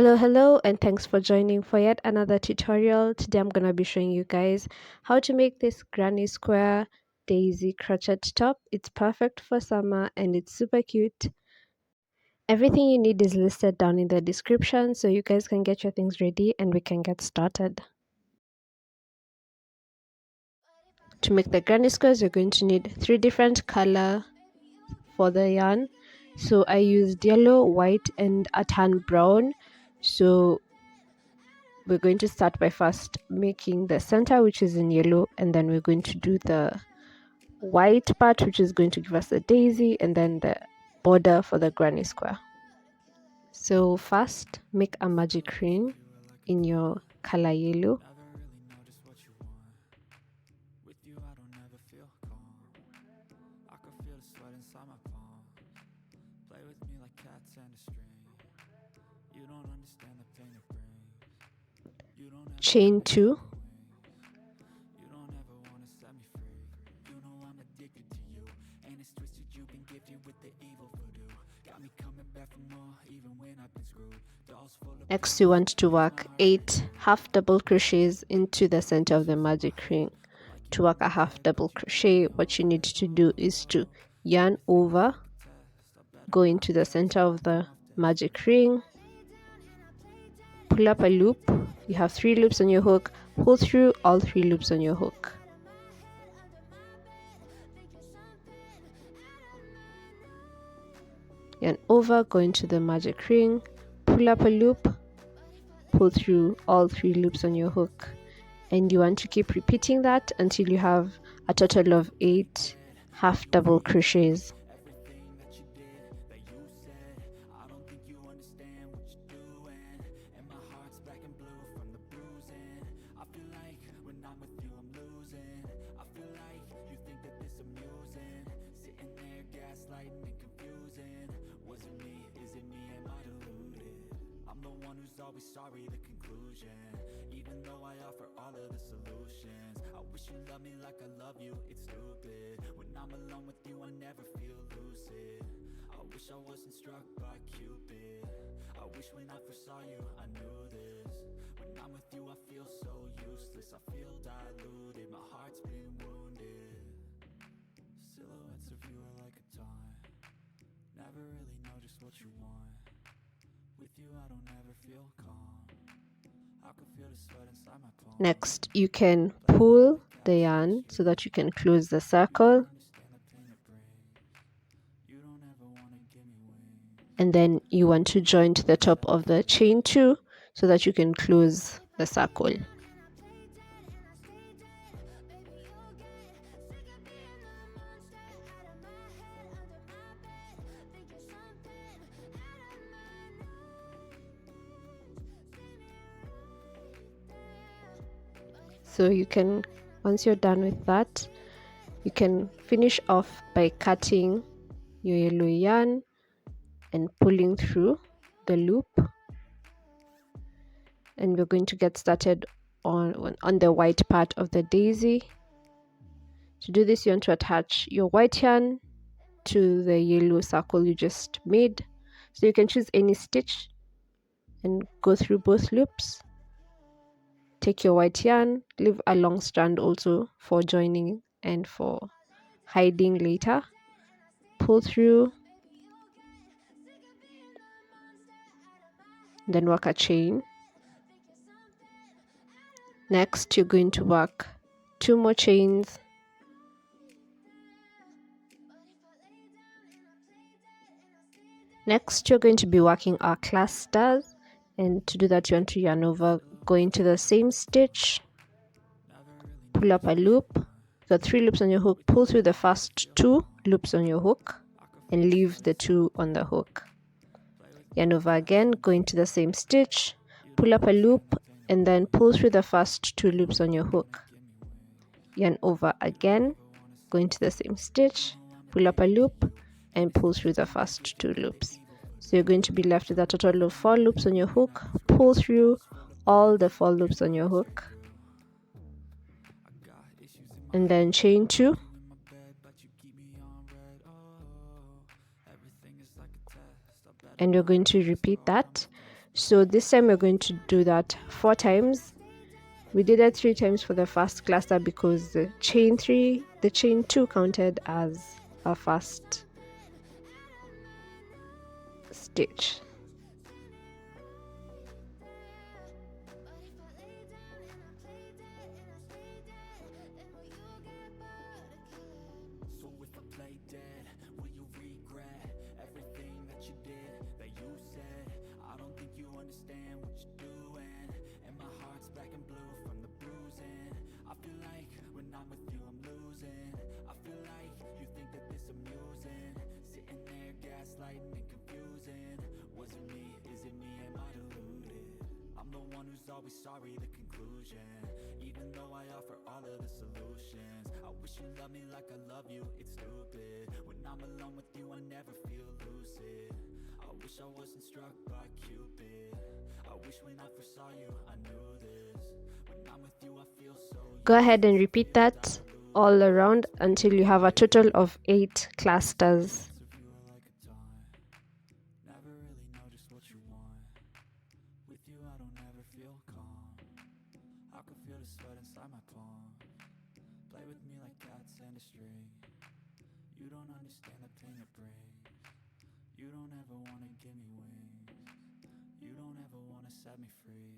Hello, and thanks for joining for yet another tutorial. Today I'm gonna be showing you guys how to make this granny square daisy crochet top. It's perfect for summer and it's super cute. Everything you need is listed down in the description so you guys can get your things ready and we can get started. To make the granny squares, you're going to need 3 different color for the yarn. So I used yellow, white, and a tan brown. So we're going to start by first making the center, which is in yellow, and then we're going to do the white part, which is going to give us a daisy, and then the border for the granny square. So first, make a magic ring in your color yellow. Chain 2. Next, you want to work 8 half double crochets into the center of the magic ring. To work a half double crochet, what you need to do is to yarn over, go into the center of the magic ring, pull up a loop. You have 3 loops on your hook, pull through all 3 loops on your hook. Yarn over, go into the magic ring, pull up a loop, pull through all 3 loops on your hook. And you want to keep repeating that until you have a total of 8 half double crochets. Always sorry, the conclusion. Even though I offer all of the solutions, I wish you loved me like I love you, it's stupid. When I'm alone with you, I never feel lucid. I wish I wasn't struck by Cupid. I wish when I first saw you, I knew this. When I'm with you, I feel so useless. I feel diluted, my heart's been wounded. Silhouettes of you are like a taunt. Never really know just what you want. With you I don't ever feel calm. I can feel the sweat inside my palms. Next, you can pull the yarn so that you can close the circle. And then you want to join to the top of the chain 2 so that you can close the circle. So you can, once you're done with that, you can finish off by cutting your yellow yarn and pulling through the loop. And we're going to get started on the white part of the daisy. To do this, you want to attach your white yarn to the yellow circle you just made. So you can choose any stitch and go through both loops. Take your white yarn, leave a long strand also for joining and for hiding later. Pull through, then work a chain. Next, you're going to work 2 more chains. Next, you're going to be working our clusters, and to do that, you want to yarn over, go into the same stitch, pull up a loop. You got 3 loops on your hook, pull through the first 2 loops on your hook, and leave the 2 on the hook. Yarn over again, go into the same stitch, pull up a loop, and then pull through the first 2 loops on your hook. Yarn over again, go into the same stitch, pull up a loop, and pull through the first 2 loops. So you're going to be left with a total of 4 loops on your hook. Pull through all the 4 loops on your hook, and then chain 2. And we're going to repeat that. So this time we're going to do that 4 times. We did that 3 times for the first cluster because the chain 2 counted as our first stitch. Always sorry, the conclusion. Even though I offer all of the solutions, I wish you loved me like I love you, it's stupid. When I'm alone with you, I never feel lucid. I wish I wasn't struck by Cupid. I wish when I first saw you, I knew this. When I'm with you, I feel so. Go ahead and repeat that all around until you have a total of 8 clusters. You don't understand the pain it brings. You don't ever want to give me wings. You don't ever want to set me free.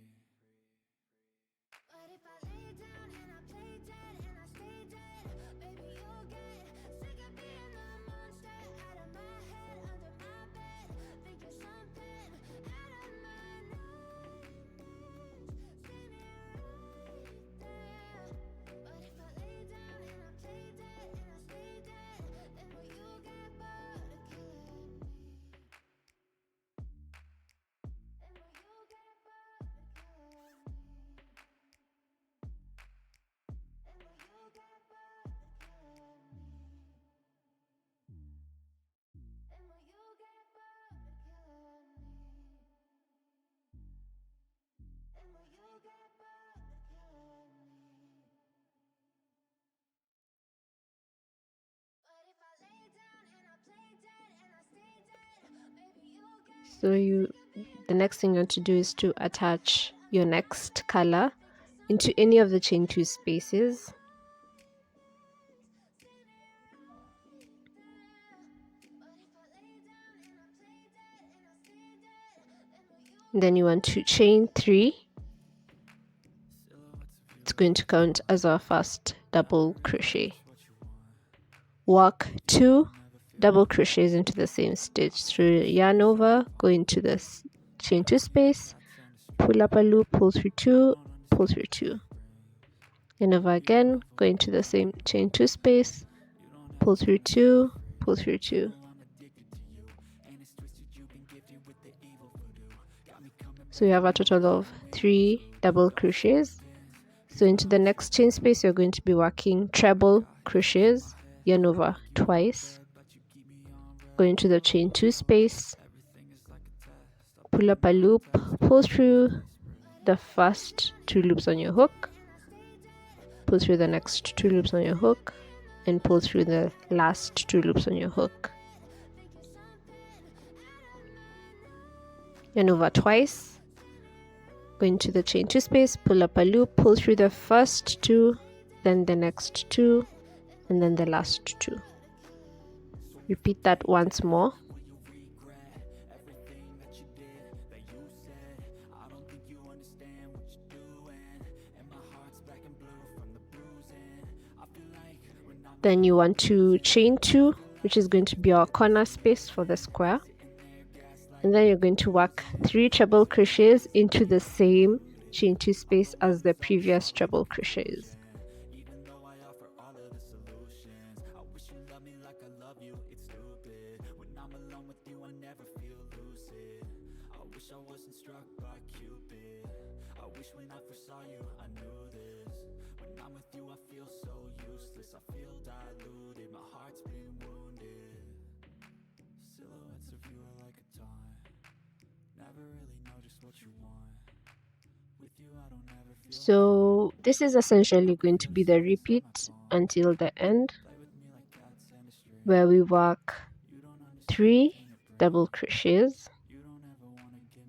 But if I lay down and I play dead and I stay dead, baby you'll get sick of being the monster out of my head, under my bed, thinking something out of my nose. See me right there. But if I lay down and I play dead and I stay dead, then will you get bored of killing me? Then will you get bored of killing me? Then will you get bored of killing me? Then will you get bored of killing me? Then will you get bored of killing me? But if I lay down and I play dead and I stay dead, baby you'll get. So the next thing you want to do is to attach your next color into any of the chain 2 spaces. Then you want to chain 3. It's going to count as our first double crochet. Work 2 double crochets into the same stitch. Through yarn over, go into the chain 2 space, pull up a loop, pull through 2, pull through 2. Yarn over again, go into the same chain 2 space, pull through 2, pull through 2. So you have a total of 3 double crochets. So into the next chain space, you're going to be working treble crochets, yarn over twice, go into the chain 2 space, pull up a loop, pull through the first 2 loops on your hook, pull through the next 2 loops on your hook, and pull through the last 2 loops on your hook. Yarn over twice, go into the chain 2 space, pull up a loop, pull through the first 2, then the next 2, and then the last 2. Repeat that once more. Then you want to chain 2, which is going to be our corner space for the square. And then you're going to work 3 treble crochets into the same chain 2 space as the previous treble crochets. So this is essentially going to be the repeat until the end, where we work 3 double crochets,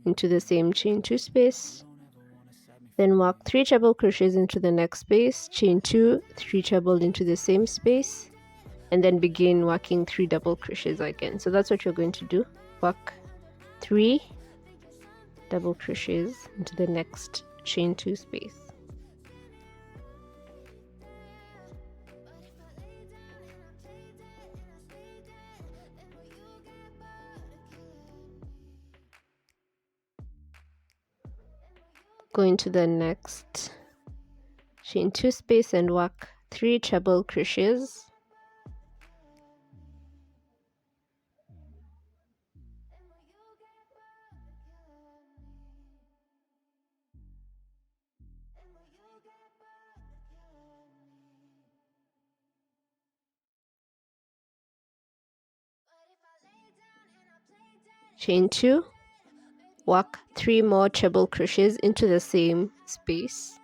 into the same chain 2 space, then work 3 treble crochets into the next space, chain 2, 3 treble into the same space, and then begin working 3 double crochets again. So that's what you're going to do. Work 3 double crochets into the next chain 2 space. Go into the next chain 2 space and work 3 treble crochets. Chain 2, work 3 more treble crochets into the same space.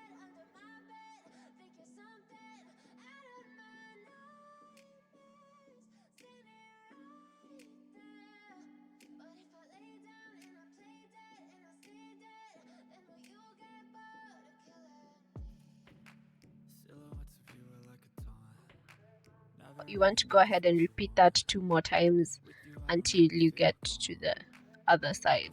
You want to go ahead and repeat that 2 more times until you get to the other side.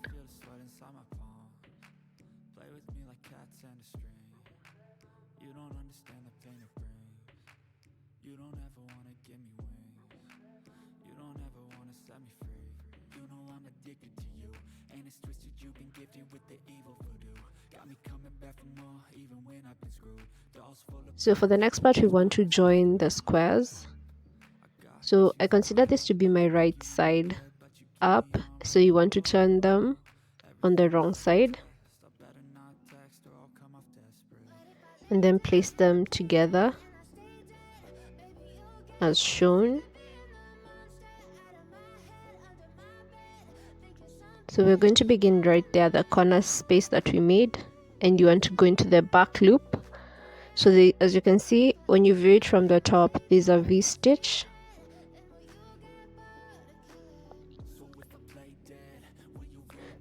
So for the next part, we want to join the squares. So I consider this to be my right side up, so you want to turn them on the wrong side and then place them together as shown. So we're going to begin right there, the corner space that we made, and you want to go into the back loop. So as you can see, when you view it from the top, there's a V-stitch.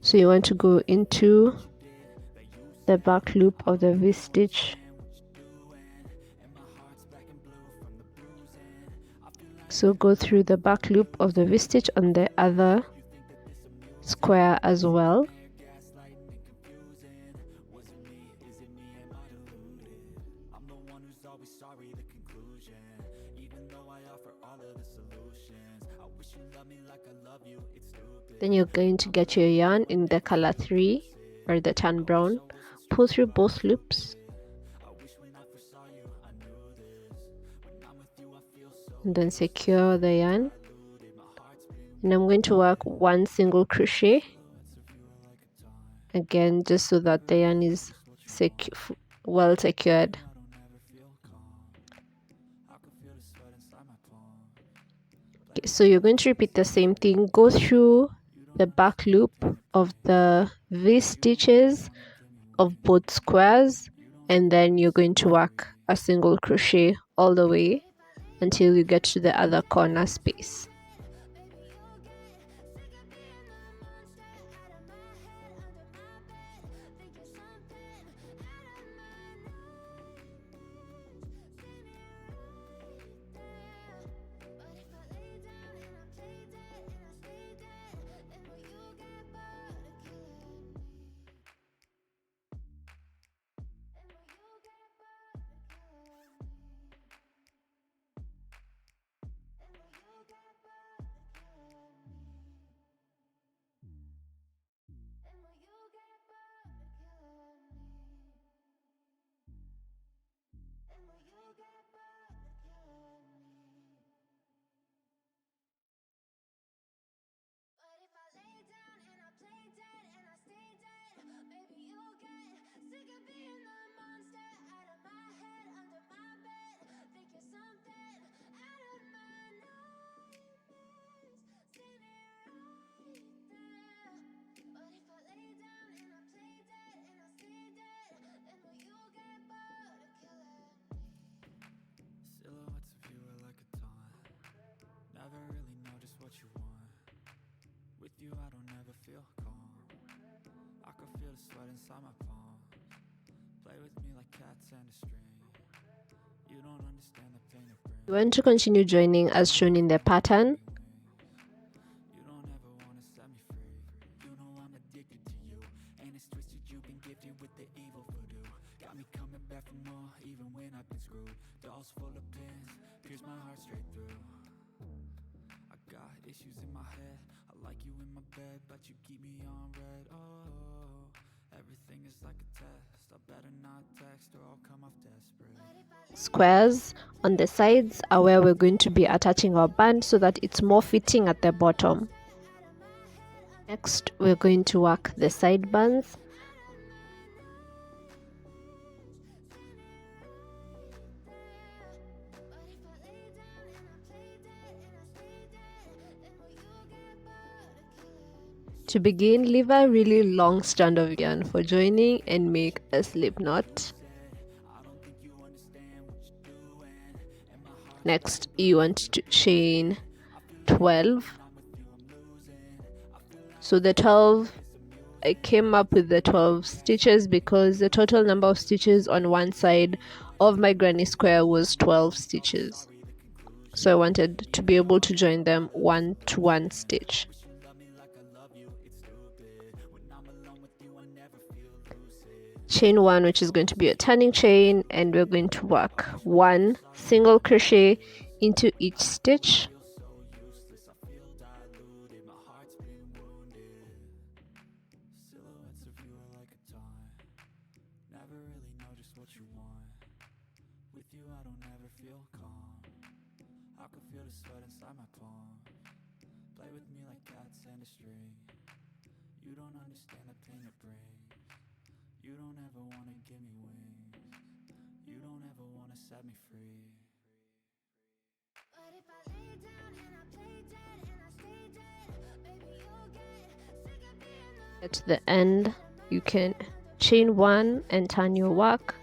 So you want to go into the back loop of the V-stitch. So go through the back loop of the V-stitch on the other square as well. Then you're going to get your yarn in the color 3 or the tan brown, pull through both loops, and then secure the yarn. And I'm going to work 1 single crochet again, just so that the yarn is well secured. Okay, so you're going to repeat the same thing. Go through the back loop of the V stitches of both squares, and then you're going to work a single crochet all the way until you get to the other corner space. could feel the sweat inside my palm. Play with me like cats and a string. You don't understand the pain it brings. You want to continue joining as shown in the pattern. You don't ever want to set me free. You know I'm addicted to you, and it's twisted. You've been gifted with the evil voodoo. Got me coming back for more, even when I've been screwed. Dolls full of pins, pierce my heart straight through. I got issues in my head. I like you in my bed, but you keep me on red. Oh, everything is like a test. I better not text or I'll come off desperate. Squares on the sides are where we're going to be attaching our band so that it's more fitting at the bottom. Next, we're going to work the side bands. To begin, leave a really long strand of yarn for joining and make a slip knot. Next, you want to chain 12. So the 12, I came up with the 12 stitches because the total number of stitches on one side of my granny square was 12 stitches. So I wanted to be able to join them 1 to 1 stitch. Chain 1, which is going to be a turning chain, and we're going to work 1 single crochet into each stitch. You don't understand the pain it brings. You don't ever want to give me wings. You don't ever want to set me free. But if I lay down and I play dead and I stay dead, baby you'll get sick of being At the end, you can chain 1 and turn your work.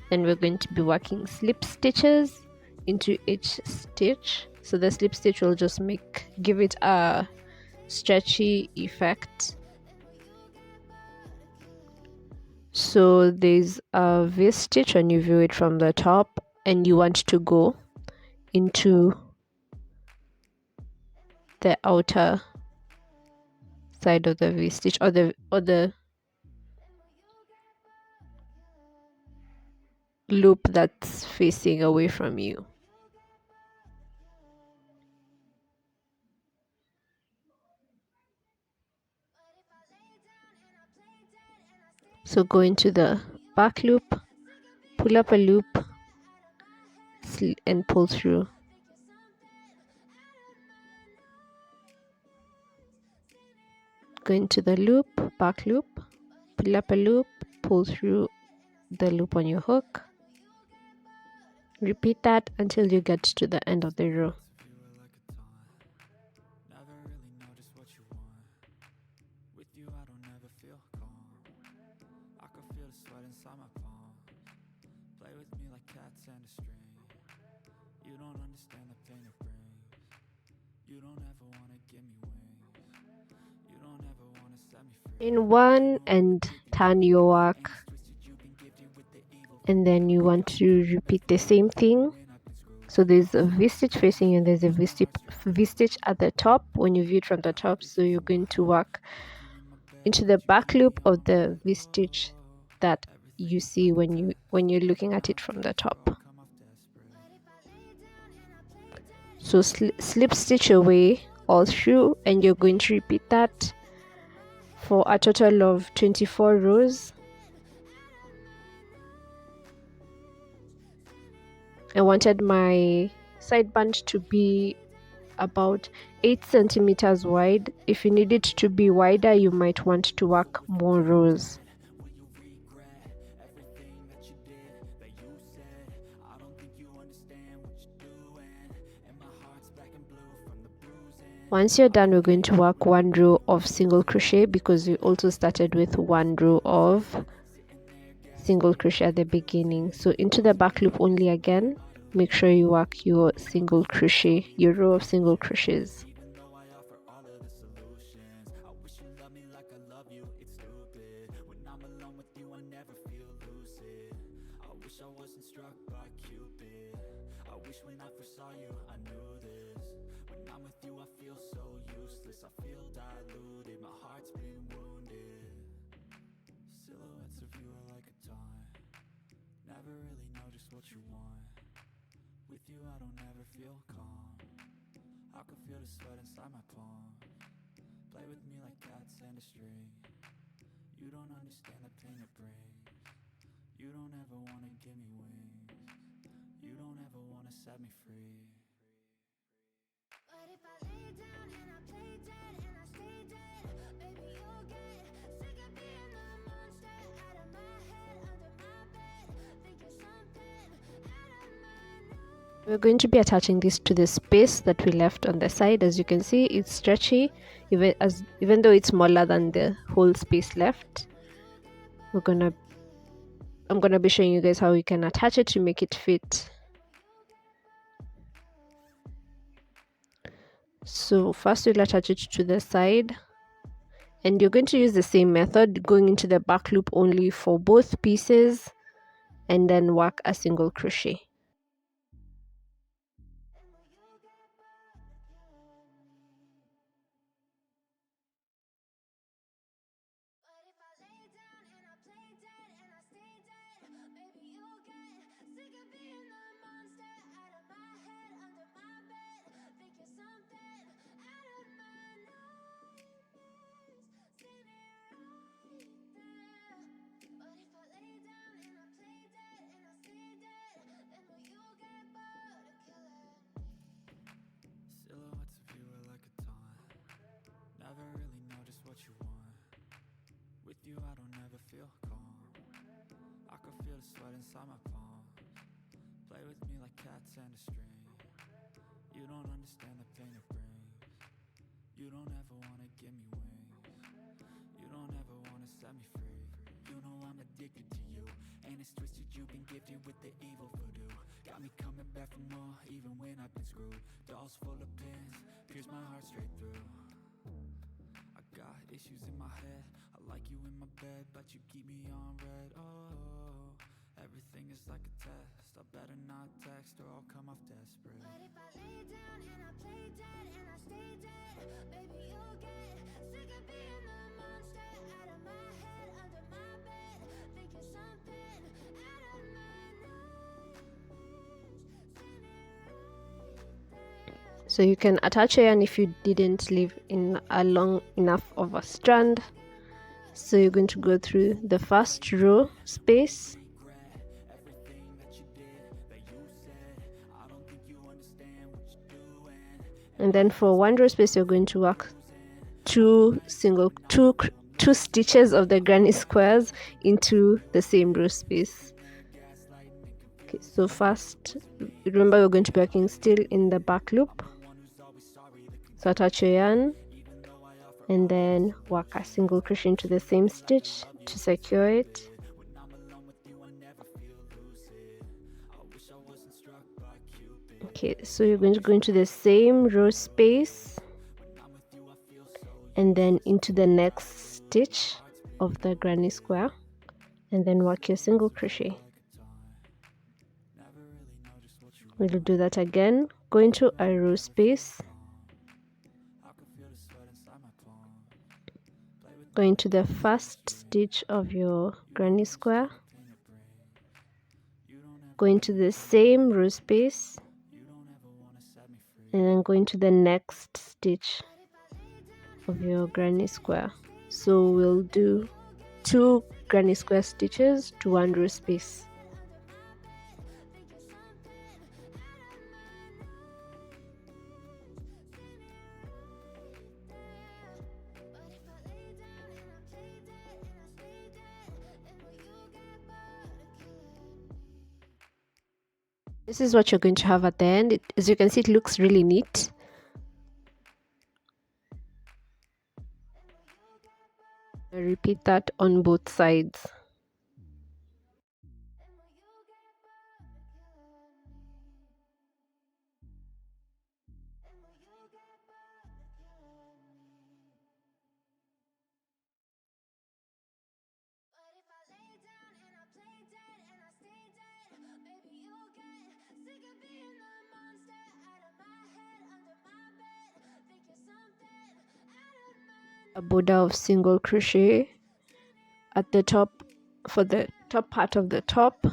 Then we're going to be working slip stitches into each stitch. So the slip stitch will just give it a stretchy effect. So there's a V stitch when you view it from the top, and you want to go into the outer side of the V stitch, or the loop that's facing away from you. So go into the back loop, pull up a loop, and pull through. Go into the loop, back loop, pull up a loop, pull through the loop on your hook. Repeat that until you get to the end of the row. In 1 and turn your work, and then you want to repeat the same thing. So there's a V stitch facing and there's a V stitch at the top when you view it from the top. So you're going to work into the back loop of the V stitch that you see when you're looking at it from the top. So slip stitch away all through, and you're going to repeat that for a total of 24 rows. I wanted my side band to be about 8 centimeters wide. If you need it to be wider, you might want to work more rows. Once you're done, we're going to work 1 row of single crochet because we also started with 1 row of single crochet at the beginning. So into the back loop only again, make sure you work your single crochet, your row of single crochets. wish I wasn't struck by Cupid. I wish when I first saw you I knew this. When I'm with you I feel so useless. I feel diluted, my heart's been wounded. Silhouettes of you are like a taunt. Never really know just what you want. With you I don't ever feel calm. I can feel the sweat inside my palm. Play with me like cats and a string. You don't understand the pain it brings. You don't ever wanna give me wings. You don't ever wanna set me free. But if I lay down and I play dead and I stay dead, baby you'll get sick of being the monster out of my head, under my bed, thinking something out of my nose. We're going to be attaching this to the space that we left on the side. As you can see, it's stretchy, even though it's smaller than the whole space left. I'm gonna be showing you guys how you can attach it to make it fit. So first we'll attach it to the side, and you're going to use the same method, going into the back loop only for both pieces, and then work a single crochet. Silhouettes of you are like a taunt. Never really know just what you want. With you I don't ever feel calm. I can feel the sweat inside my palm. Play with me like cats and a string. You don't understand the pain it brings. You don't ever wanna give me wings. You don't ever wanna set me free. You know I'm addicted to you, and it's twisted you've been gifted with the evil voodoo. Got me coming back for more, even when I've been screwed. Dolls full of pins, pierce my heart straight through. I got issues in my head, I like you in my bed, but you keep me on red. Oh, everything is like a test. I better not text or I'll come off desperate. But if I lay down and I play dead and I stay dead, baby you'll get sick of being the monster out of my head, under my bed, thinking something out of my nightmares. So you can attach a yarn if you didn't leave in a long enough of a strand. So you're going to go through the first row space, and then for one row space you're going to work two stitches of the granny squares into the same row space. Okay, so first remember we're going to be working still in the back loop. So attach your yarn and then work a single crochet into the same stitch to secure it. Okay, so you're going to go into the same row space and then into the next stitch of the granny square, and then work your single crochet. We'll do that again. Go into a row space, go into the first stitch of your granny square, go into the same row space, and then go into the next stitch of your granny square. So we'll do 2 granny square stitches to 1 row space. This is what you're going to have at the end. As you can see, it looks really neat. I repeat that on both sides. a border of single crochet at the top for the top part of the top.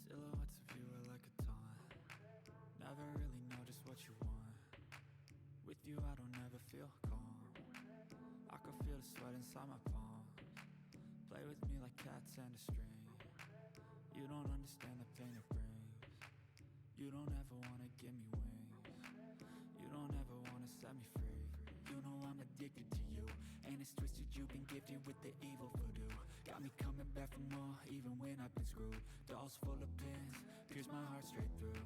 Silhouettes of you are like a taunt. Never really know just what you want. With you I don't ever feel calm. I can feel the sweat inside my palms. Play with me like cats and a string. You don't understand the pain it brings. You don't ever wanna give me wings. You don't ever wanna set me free. You know I'm addicted to you, and it's twisted. You've been gifted with the evil voodoo. Got me coming back for more, even when I've been screwed. Dolls full of pins, pierce my heart straight through.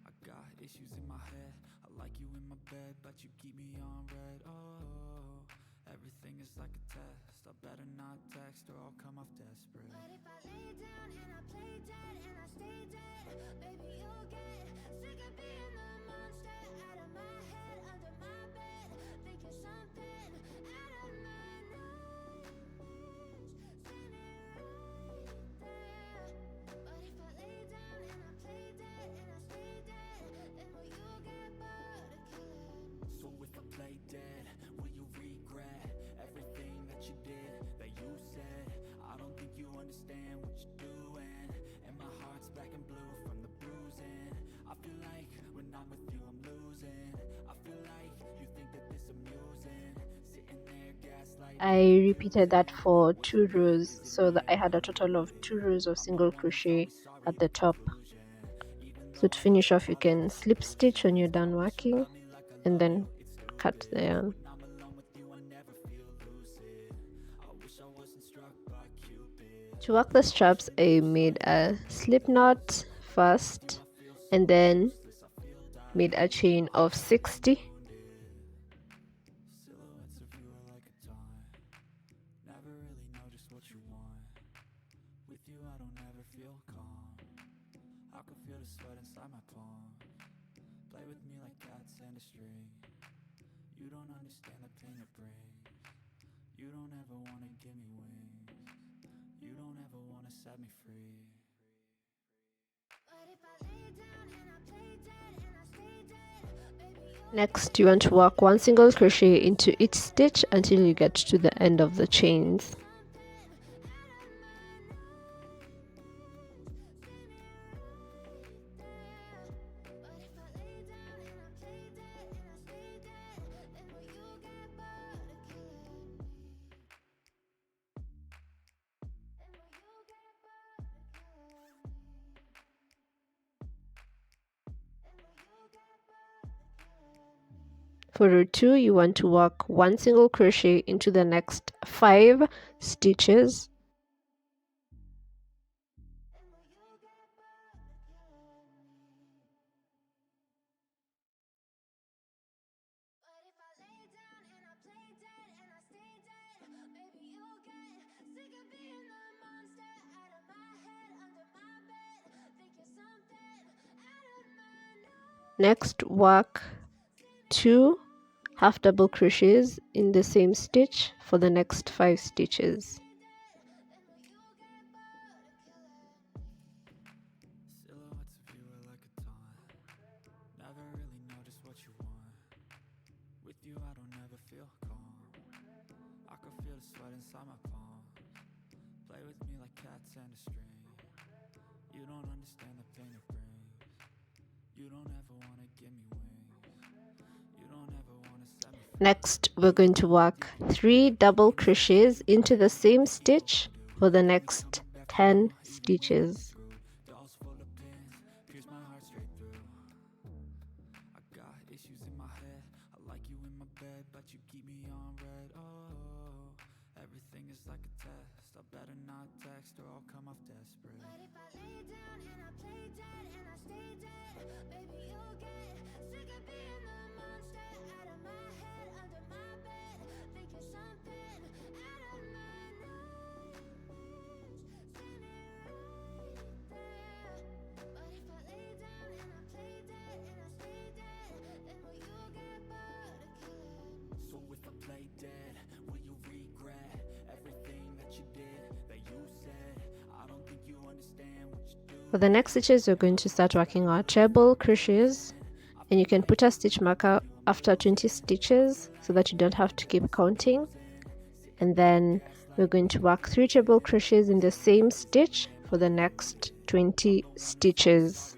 I got issues in my head. I like you in my bed, but you keep me on red. Oh, everything is like a test. I better not text or I'll come off desperate. But if I lay down and I play dead and I stay dead, baby you'll get sick of being the monster out of my head, under my bed, thinking something out of my nightmares, standing right there. But if I lay down and I play dead and I stay dead, then will you get bored of killing? So if I play dead, will you regret everything that you did, that you said? I don't think you understand what you're doing, and my heart's black and blue from the bruising. I feel like when I'm with you I'm losing. I feel like you think that this amusing, sitting there gaslighting. I repeated that for 2 rows, so that I had a total of 2 rows of single crochet at the top. So to finish off, you can slip stitch when you're done working and then cut the yarn. To work the straps, I made a slip knot first and then made a chain of 60. Silhouettes of you are like a taunt. Never really know just what you want. With you I don't ever feel calm. I can feel the sweat inside my palms. Play with me like cats and a string. You don't understand the pain it brings. You don't ever wanna give me wings. You don't ever wanna set me free. But if I lay down and I play dead and I stay dead, baby Next, you want to work 1 single crochet into each stitch until you get to the end of the chains. For row 2, you want to work 1 single crochet into the next 5 stitches. Next, work 2 half double crochets in the same stitch for the next 5 stitches. Silhouettes of you are like a taunt. Never really know just what you want. With you I don't ever feel calm. I can feel the sweat inside my palms. Play with me like cats and a string. You don't understand the pain it brings. You don't ever wanna give me wings. You don't ever wanna set me free. Next, we're going to work 3 double crochets into the same stitch for the next 10 stitches. Dolls full of pins, pierce my heart straight through. I got issues in my head. I like you in my bed, but you keep me on red. Oh, everything is like a test. I better not text or I'll come off desperate. But if I lay down and I play dead and I stay dead, baby you'll get sick of being the monster out of my head, under my bed, thinking something out of my nightmares, standing right there. But if I lay down and I play dead and I stay dead, then will you get bored of killing? So if I play dead, will you regret everything that you did, that you said? I don't think you understand what you're For the next stitches, we're going to start working our treble crochets, and you can put a stitch marker after 20 stitches so that you don't have to keep counting. And then we're going to work 3 treble crochets in the same stitch for the next 20 stitches.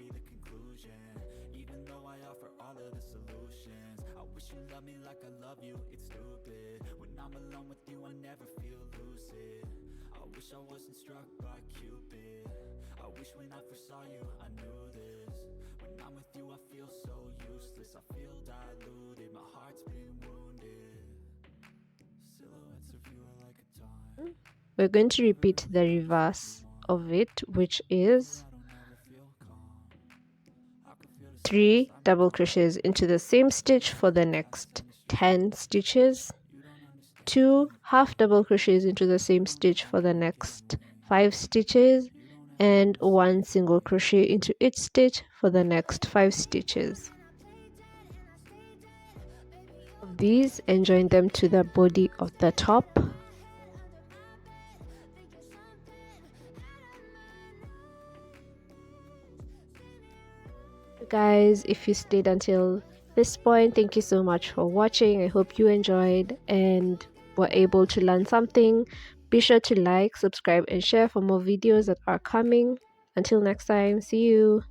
We're going to repeat the reverse of it, which is 3 double crochets into the same stitch for the next 10 stitches, 2 half double crochets into the same stitch for the next 5 stitches, and 1 single crochet into each stitch for the next 5 stitches. These and join them to the body of the top. Guys, if you stayed until this point, thank you so much for watching. I hope you enjoyed and were able to learn something. Be sure to like, subscribe, and share for more videos that are coming. Until next time, see you.